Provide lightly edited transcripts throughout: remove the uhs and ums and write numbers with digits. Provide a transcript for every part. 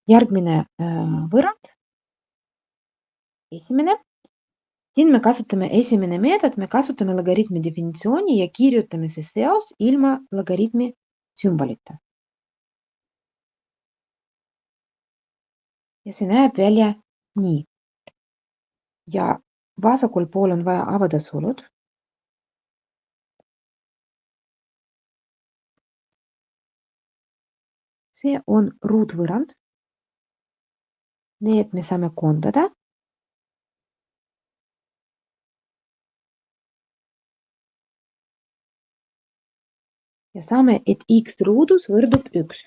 Järgmine võrrand, esimene. Siin me kasutame esimene meetod, me kasutame logaritmi definitsiooni ja kirjutame see seos ilma logaritmi sümbolita. Ja see näeb välja nii. Ja vasakul pool on vaja avada sulud. See on ruutvõrrand. Need me saame koondada. Ja saame, et x ruudus võrdub 1.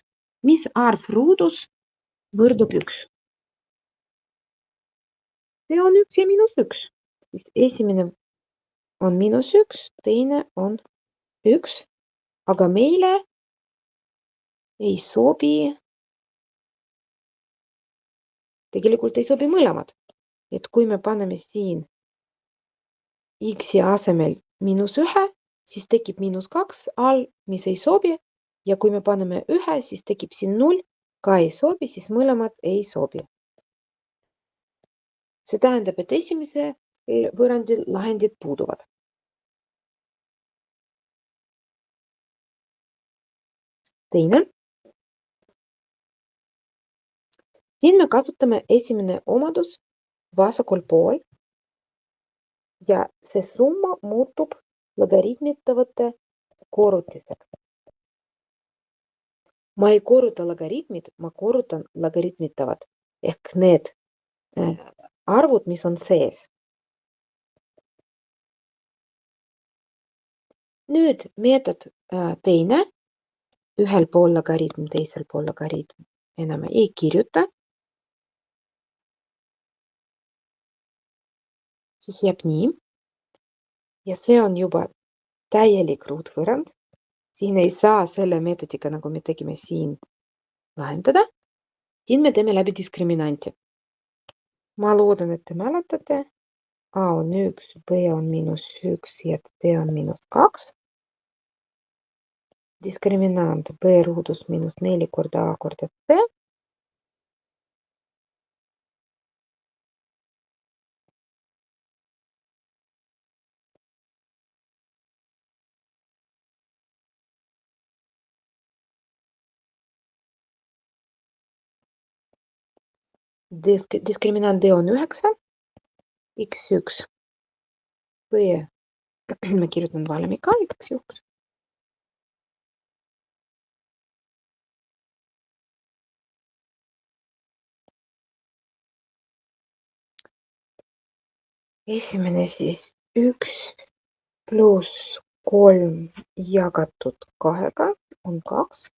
Mis arv ruudus võrdub 1? See on 1 ja -1. Esimene on -1, teine on 1, aga meile ei sobi, tegelikult ei sobi mõlemad. Et kui me paneme siin x asemel -1, siis tekib -2 all, mis ei sobi. Ja kui me paneme 1, siis tekib siin 0, ka ei sobi, siis mõlemad ei sobi. See tähendab, et esimese võrrandil lahendid puuduvad. Teine. Siin me kasutame esimene omadus vasakul pool ja see summa muutub logaritmitavate korrutiseks. Ma ei korruta logaritmid, ma korrutan logaritmitavad ehk need arvud, mis on sees. Nüüd meetod teine, ühel pool logaritm, teisel pool logaritm enam ei kirjuta. Siis jääb nii. Ja see on juba täielik ruutvõrrand. Siin ei saa selle meetodiga, nagu me tegime siin, lahendada. Siin me teeme läbi diskriminanti. Ma loodan, et te mäletate. A on 1, B on -1 ja C on -2. Diskriminant B ruudus -4 korda A korda C. Diskriminant D on 9, x1, B, ma kirjutan valemi ka igaks juhuks. Esimene siis 1 pluss 3 jagatud 2 on 2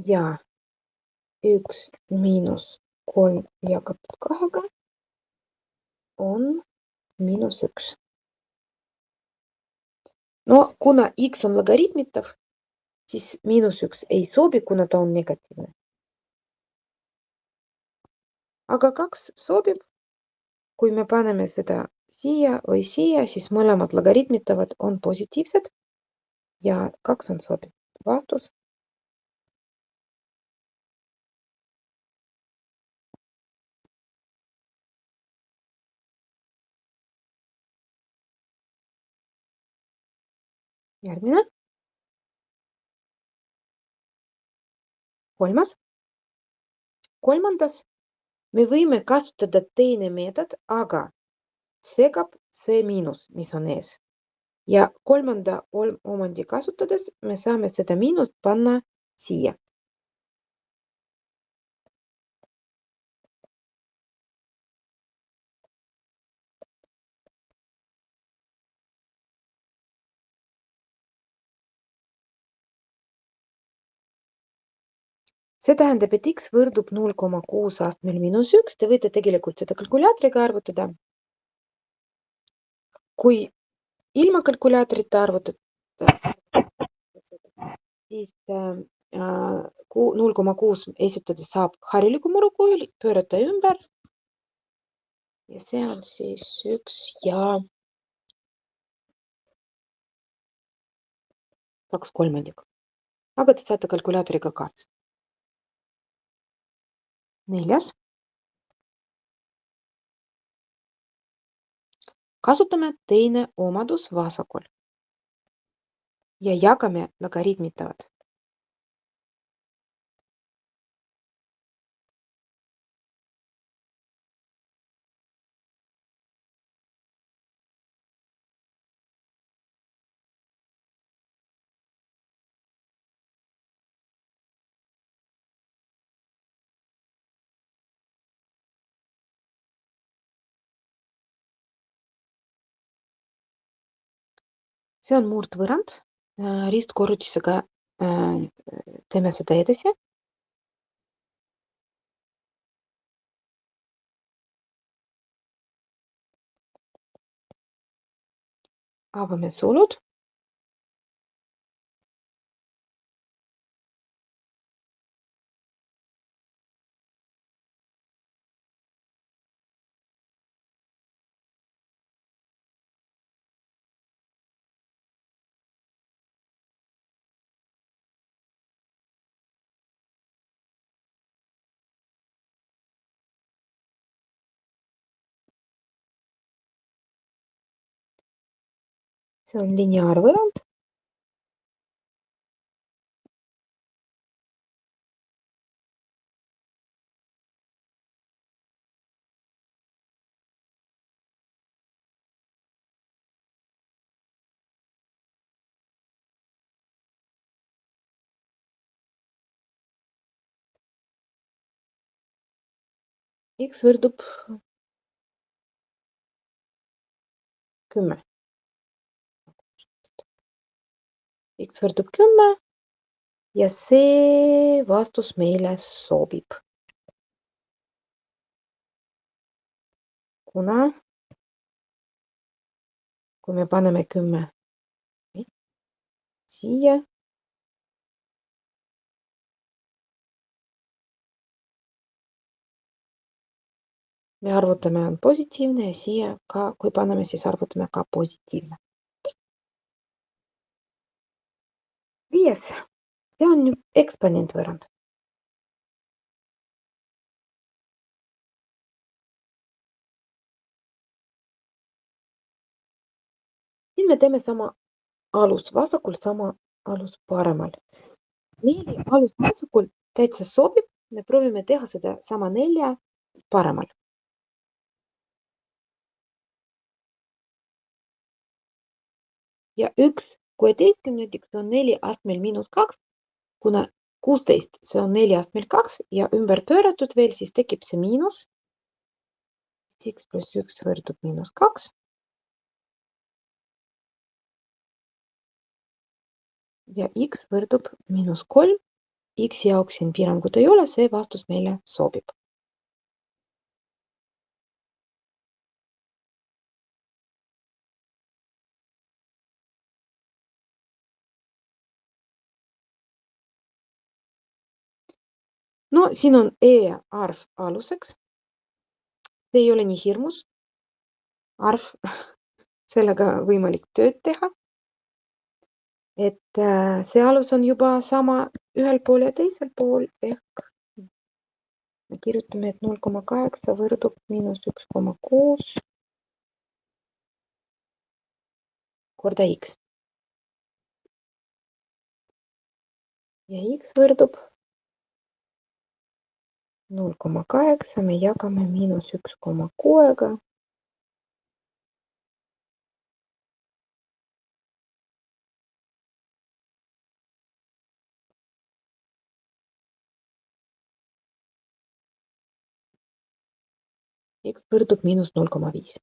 ja 1 miinus 3 jagatud 2 on -1. No kuna x on logaritmitav, siis -1 ei sobi, kuna ta on negatiivne. Aga 2 sobib. Kui me paneme seda siia või siia, siis mõlemad logaritmitavad on positiivsed ja 2 on sobiv vastus. Järgmine. Kolmandas me võime kasutada teine meetod, aga segab see miinus, mis on ees. Ja kolmanda omandi kasutades me saame seda miinust panna siia. See tähendab, et x võrdub 0,6 astmel -1. Te võite tegelikult seda kalkulaatoriga arvutada. Kui ilma kalkulaatorita arvutada, siis 0,6 esitades saab harilikku murukujul, pöörata ümber. Ja see on siis 1 ja 2/3. Aga te saate kalkulaatoriga ka 4. Kasutame teine omadus vasakul ja jagame logaritmitavad. See on murdvõrrand. Ristkorrutisega teeme seda edasi. Avame sulud. See on lineaarvõrrand. X võrdub 10. X võrdub 10 ja see vastus meile sobib. Kuna kui me paneme 10 siia, me arvutame on positiivne ja siia ka, kui paneme, siis arvutame ka positiivne. 5. See on eksponentvõrrand. Siin me teeme sama alus vasakul, sama alus paremal. 4 alus vasakul täitsa sobib. Me proovime teha seda sama 4 paremal. Ja 1 16 on 4 astmel -2, kuna 16 see on 4 astmel 2 ja ümber pööratud veel, siis tekib see miinus. X plus 1 võrdub -2. Ja X võrdub -3. X jaoks siin piirangut ei ole, see vastus meile sobib. No siin on E-arv aluseks. See ei ole nii hirmus arv, sellega võimalik tööd teha. Et see alus on juba sama ühel pool ja teisel pool ehk me kirjutame, et 0,8 võrdub -1,6 korda X. Ja X võrdub 0,8, me jagame -1,6-ga. X võrdub -0,5.